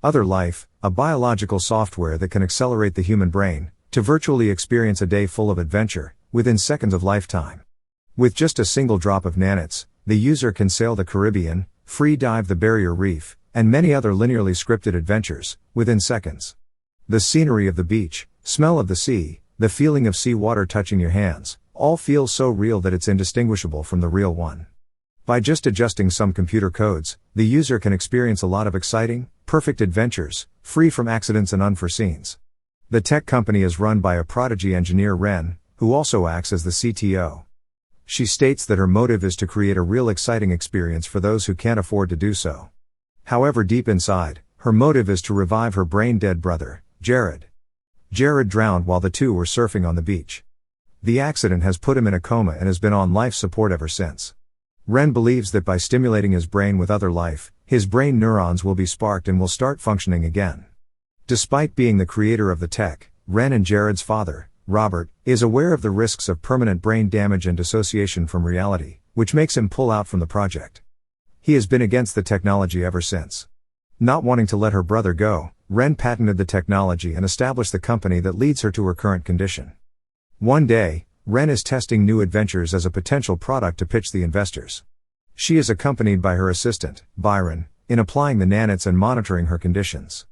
Otherlife, a biological software that can accelerate the human brain to virtually experience a day full of adventure within seconds of lifetime. With just a single drop of nanots, the user can sail the Caribbean, free dive the barrier reef, and many other linearly scripted adventures within seconds. The scenery of the beach, smell of the sea, the feeling of seawater touching your hands, all feel so real that it's indistinguishable from the real one. By just adjusting some computer codes, the user can experience a lot of exciting, perfect adventures, free from accidents and unforeseens. The tech company is run by a prodigy engineer, Ren, who also acts as the CTO. She states that her motive is to create a real exciting experience for those who can't afford to do so. However, deep inside, her motive is to revive her brain-dead brother, Jared. Jared drowned while the two were surfing on the beach. The accident has put him in a coma and has been on life support ever since. Ren believes that by stimulating his brain with Otherlife, his brain neurons will be sparked and will start functioning again. Despite being the creator of the tech, Ren and Jared's father, Robert, is aware of the risks of permanent brain damage and dissociation from reality, which makes him pull out from the project. He has been against the technology ever since. Not wanting to let her brother go, Ren patented the technology and established the company that leads her to her current condition. One day, Ren is testing new adventures as a potential product to pitch the investors. She is accompanied by her assistant, Byron, in applying the nanots and monitoring her conditions.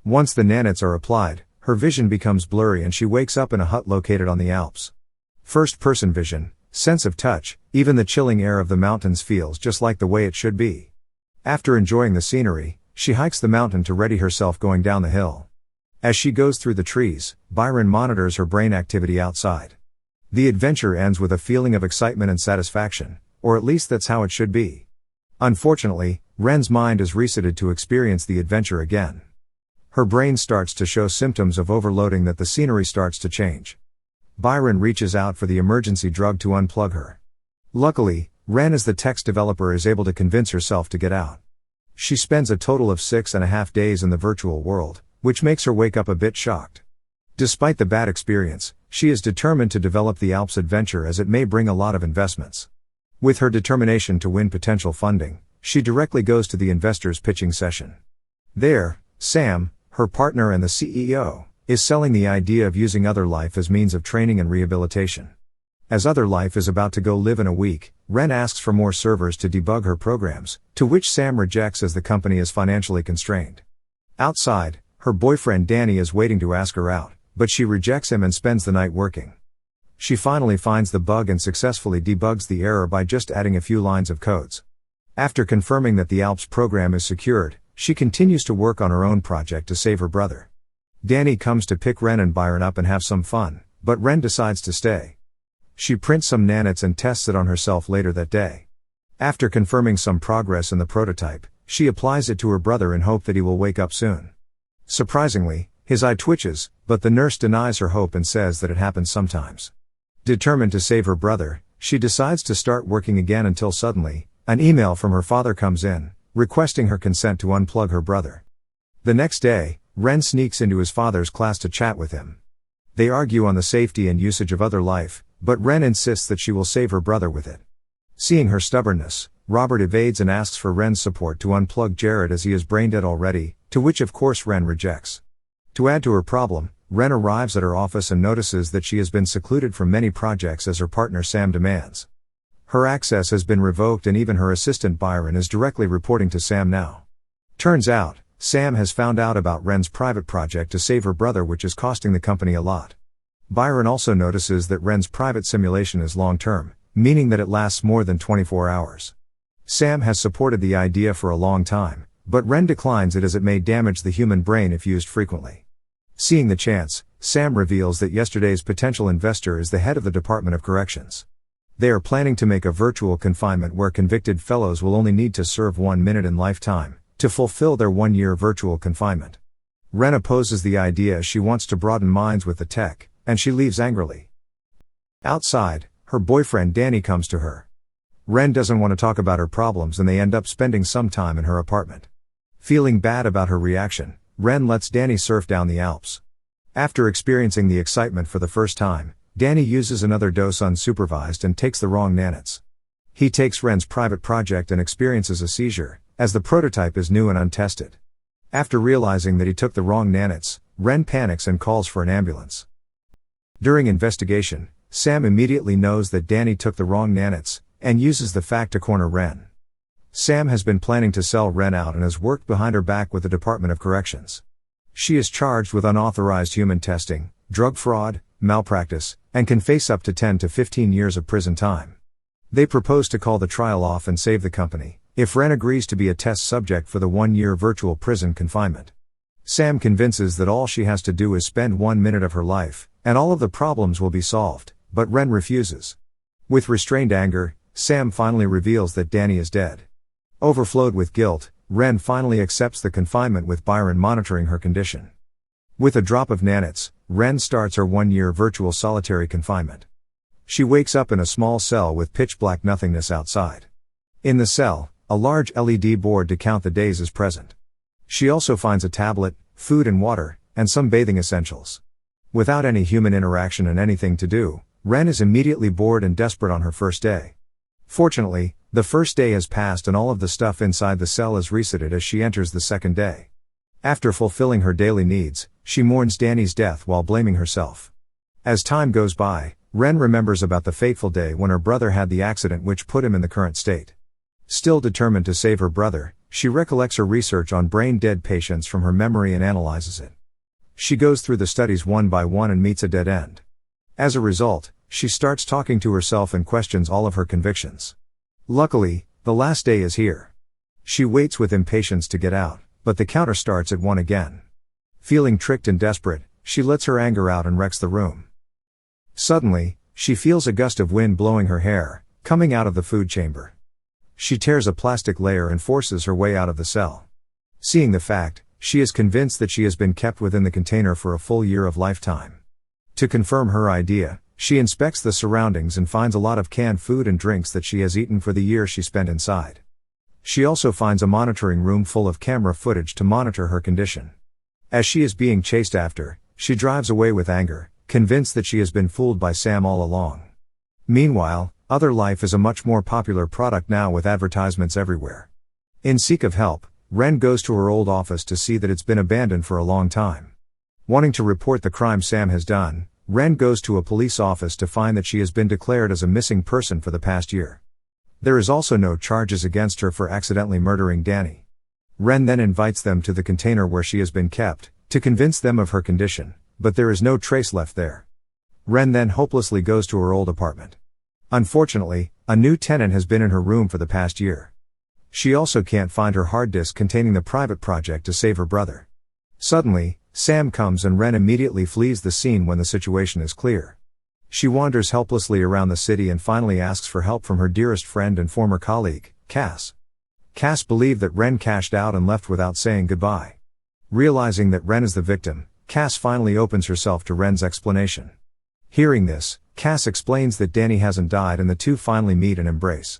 Once the nanots are applied, her vision becomes blurry and she wakes up in a hut located on the Alps. First-person vision, sense of touch, even the chilling air of the mountains feels just like the way it should be. After enjoying the scenery, she hikes the mountain to ready herself going down the hill. As she goes through the trees, Byron monitors her brain activity outside. The adventure ends with a feeling of excitement and satisfaction, or at least that's how it should be. Unfortunately, Ren's mind is resetted to experience the adventure again. Her brain starts to show symptoms of overloading that the scenery starts to change. Byron reaches out for the emergency drug to unplug her. Luckily, Ren as the text developer is able to convince herself to get out. She spends a total of 6.5 days in the virtual world, which makes her wake up a bit shocked. Despite the bad experience, she is determined to develop the Alps adventure as it may bring a lot of investments. With her determination to win potential funding, she directly goes to the investors' pitching session. There, Sam, her partner and the CEO, is selling the idea of using Otherlife as means of training and rehabilitation. As Otherlife is about to go live in a week, Ren asks for more servers to debug her programs, to which Sam rejects as the company is financially constrained. Outside, her boyfriend Danny is waiting to ask her out, but she rejects him and spends the night working. She finally finds the bug and successfully debugs the error by just adding a few lines of codes. After confirming that the Alps program is secured, she continues to work on her own project to save her brother. Danny comes to pick Ren and Byron up and have some fun, but Ren decides to stay. She prints some nanots and tests it on herself later that day. After confirming some progress in the prototype, she applies it to her brother in hope that he will wake up soon. Surprisingly, his eye twitches, but the nurse denies her hope and says that it happens sometimes. Determined to save her brother, she decides to start working again until suddenly, an email from her father comes in, requesting her consent to unplug her brother. The next day, Ren sneaks into his father's class to chat with him. They argue on the safety and usage of Otherlife, but Ren insists that she will save her brother with it. Seeing her stubbornness, Robert evades and asks for Ren's support to unplug Jared as he is brain-dead already, to which of course Ren rejects. To add to her problem, Ren arrives at her office and notices that she has been secluded from many projects as her partner Sam demands. Her access has been revoked and even her assistant Byron is directly reporting to Sam now. Turns out, Sam has found out about Ren's private project to save her brother, which is costing the company a lot. Byron also notices that Ren's private simulation is long-term, meaning that it lasts more than 24 hours. Sam has supported the idea for a long time, but Ren declines it as it may damage the human brain if used frequently. Seeing the chance, Sam reveals that yesterday's potential investor is the head of the Department of Corrections. They are planning to make a virtual confinement where convicted fellows will only need to serve 1 minute in lifetime to fulfill their 1-year virtual confinement. Ren opposes the idea as she wants to broaden minds with the tech, and she leaves angrily. Outside, her boyfriend Danny comes to her. Ren doesn't want to talk about her problems and they end up spending some time in her apartment. Feeling bad about her reaction, Ren lets Danny surf down the Alps. After experiencing the excitement for the first time, Danny uses another dose unsupervised and takes the wrong nanots. He takes Ren's private project and experiences a seizure, as the prototype is new and untested. After realizing that he took the wrong nanits, Ren panics and calls for an ambulance. During investigation, Sam immediately knows that Danny took the wrong nanits, and uses the fact to corner Ren. Sam has been planning to sell Ren out and has worked behind her back with the Department of Corrections. She is charged with unauthorized human testing, drug fraud, malpractice, and can face up to 10 to 15 years of prison time. They propose to call the trial off and save the company, if Ren agrees to be a test subject for the 1-year virtual prison confinement. Sam convinces that all she has to do is spend 1 minute of her life, and all of the problems will be solved, but Ren refuses. With restrained anger, Sam finally reveals that Danny is dead. Overflowed with guilt, Ren finally accepts the confinement with Byron monitoring her condition. With a drop of nanits, Ren starts her 1-year virtual solitary confinement. She wakes up in a small cell with pitch-black nothingness outside. In the cell, a large LED board to count the days is present. She also finds a tablet, food and water, and some bathing essentials. Without any human interaction and anything to do, Ren is immediately bored and desperate on her first day. Fortunately, the first day has passed and all of the stuff inside the cell is resetted as she enters the second day. After fulfilling her daily needs, she mourns Danny's death while blaming herself. As time goes by, Ren remembers about the fateful day when her brother had the accident which put him in the current state. Still determined to save her brother, she recollects her research on brain-dead patients from her memory and analyzes it. She goes through the studies one by one and meets a dead end. As a result, she starts talking to herself and questions all of her convictions. Luckily, the last day is here. She waits with impatience to get out, but the counter starts at 1 again. Feeling tricked and desperate, she lets her anger out and wrecks the room. Suddenly, she feels a gust of wind blowing her hair, coming out of the food chamber. She tears a plastic layer and forces her way out of the cell. Seeing the fact, she is convinced that she has been kept within the container for a full year of lifetime. To confirm her idea, she inspects the surroundings and finds a lot of canned food and drinks that she has eaten for the year she spent inside. She also finds a monitoring room full of camera footage to monitor her condition. As she is being chased after, she drives away with anger, convinced that she has been fooled by Sam all along. Meanwhile, Otherlife is a much more popular product now with advertisements everywhere. In seek of help, Ren goes to her old office to see that it's been abandoned for a long time. Wanting to report the crime Sam has done, Ren goes to a police office to find that she has been declared as a missing person for the past year. There is also no charges against her for accidentally murdering Danny. Ren then invites them to the container where she has been kept, to convince them of her condition, but there is no trace left there. Ren then hopelessly goes to her old apartment. Unfortunately, a new tenant has been in her room for the past year. She also can't find her hard disk containing the private project to save her brother. Suddenly, Sam comes and Ren immediately flees the scene when the situation is clear. She wanders helplessly around the city and finally asks for help from her dearest friend and former colleague, Cass. Cass believed that Ren cashed out and left without saying goodbye. Realizing that Ren is the victim, Cass finally opens herself to Ren's explanation. Hearing this, Cass explains that Danny hasn't died and the two finally meet and embrace.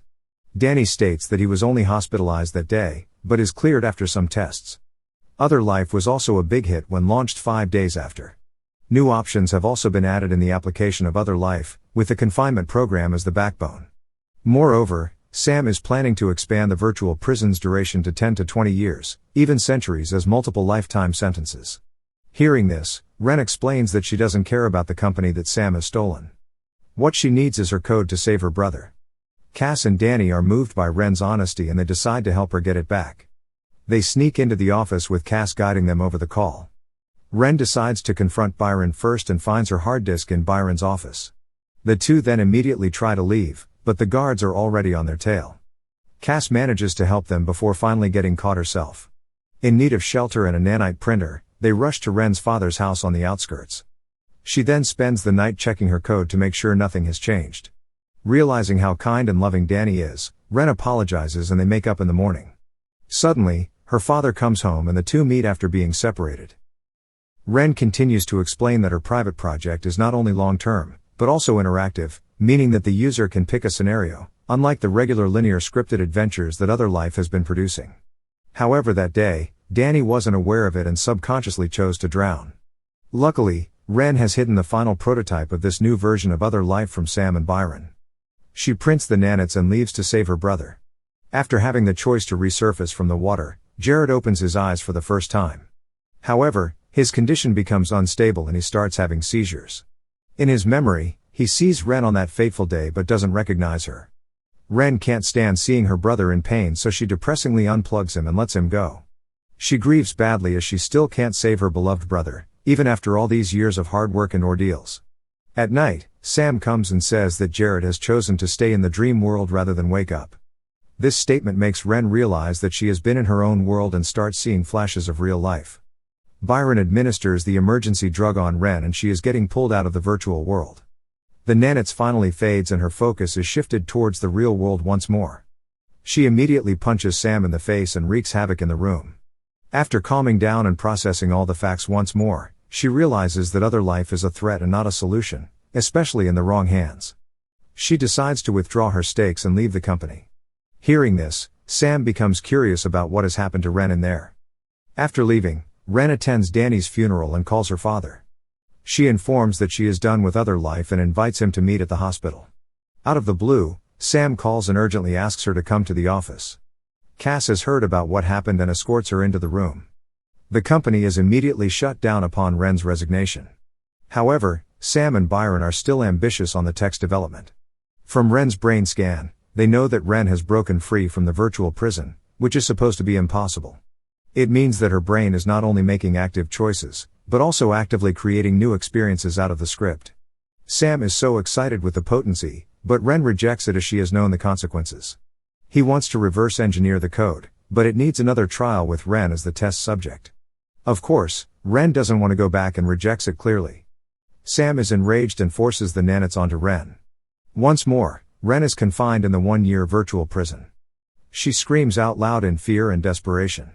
Danny states that he was only hospitalized that day, but is cleared after some tests. Otherlife was also a big hit when launched 5 days after. New options have also been added in the application of Otherlife, with the confinement program as the backbone. Moreover, Sam is planning to expand the virtual prison's duration to 10 to 20 years, even centuries as multiple lifetime sentences. Hearing this, Ren explains that she doesn't care about the company that Sam has stolen. What she needs is her code to save her brother. Cass and Danny are moved by Ren's honesty and they decide to help her get it back. They sneak into the office with Cass guiding them over the call. Ren decides to confront Byron first and finds her hard disk in Byron's office. The two then immediately try to leave, but the guards are already on their tail. Cass manages to help them before finally getting caught herself. In need of shelter and a nanite printer, they rush to Ren's father's house on the outskirts. She then spends the night checking her code to make sure nothing has changed. Realizing how kind and loving Danny is, Ren apologizes and they make up in the morning. Suddenly, her father comes home and the two meet after being separated. Ren continues to explain that her private project is not only long-term, but also interactive, meaning that the user can pick a scenario, unlike the regular linear scripted adventures that Otherlife has been producing. However, that day, Danny wasn't aware of it and subconsciously chose to drown. Luckily, Ren has hidden the final prototype of this new version of Otherlife from Sam and Byron. She prints the nanits and leaves to save her brother. After having the choice to resurface from the water, Jared opens his eyes for the first time. However, his condition becomes unstable and he starts having seizures. In his memory, he sees Ren on that fateful day but doesn't recognize her. Ren can't stand seeing her brother in pain, so she depressingly unplugs him and lets him go. She grieves badly as she still can't save her beloved brother, even after all these years of hard work and ordeals. At night, Sam comes and says that Jared has chosen to stay in the dream world rather than wake up. This statement makes Ren realize that she has been in her own world and starts seeing flashes of real life. Byron administers the emergency drug on Ren and she is getting pulled out of the virtual world. The nanits finally fades and her focus is shifted towards the real world once more. She immediately punches Sam in the face and wreaks havoc in the room. After calming down and processing all the facts once more, she realizes that Otherlife is a threat and not a solution, especially in the wrong hands. She decides to withdraw her stakes and leave the company. Hearing this, Sam becomes curious about what has happened to Ren in there. After leaving, Ren attends Danny's funeral and calls her father. She informs that she is done with Otherlife and invites him to meet at the hospital. Out of the blue, Sam calls and urgently asks her to come to the office. Cass has heard about what happened and escorts her into the room. The company is immediately shut down upon Ren's resignation. However, Sam and Byron are still ambitious on the tech's development. From Ren's brain scan, they know that Ren has broken free from the virtual prison, which is supposed to be impossible. It means that her brain is not only making active choices, but also actively creating new experiences out of the script. Sam is so excited with the potency, but Ren rejects it as she has known the consequences. He wants to reverse engineer the code, but it needs another trial with Ren as the test subject. Of course, Ren doesn't want to go back and rejects it clearly. Sam is enraged and forces the nanits onto Ren. Once more, Ren is confined in the 1-year virtual prison. She screams out loud in fear and desperation.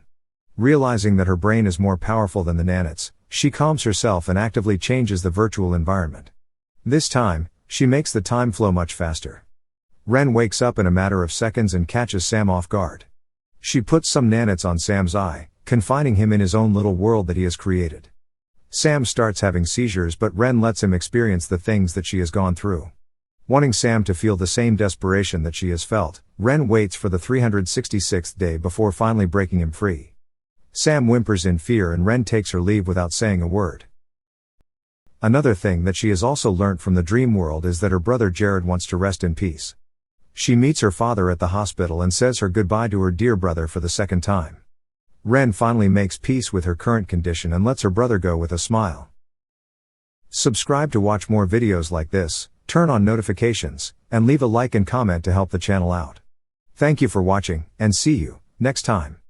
Realizing that her brain is more powerful than the nanits, she calms herself and actively changes the virtual environment. This time, she makes the time flow much faster. Ren wakes up in a matter of seconds and catches Sam off guard. She puts some nanits on Sam's eye, confining him in his own little world that he has created. Sam starts having seizures, but Ren lets him experience the things that she has gone through. Wanting Sam to feel the same desperation that she has felt, Ren waits for the 366th day before finally breaking him free. Sam whimpers in fear and Ren takes her leave without saying a word. Another thing that she has also learnt from the dream world is that her brother Jared wants to rest in peace. She meets her father at the hospital and says her goodbye to her dear brother for the second time. Ren finally makes peace with her current condition and lets her brother go with a smile. Subscribe to watch more videos like this, turn on notifications, and leave a like and comment to help the channel out. Thank you for watching, and see you next time.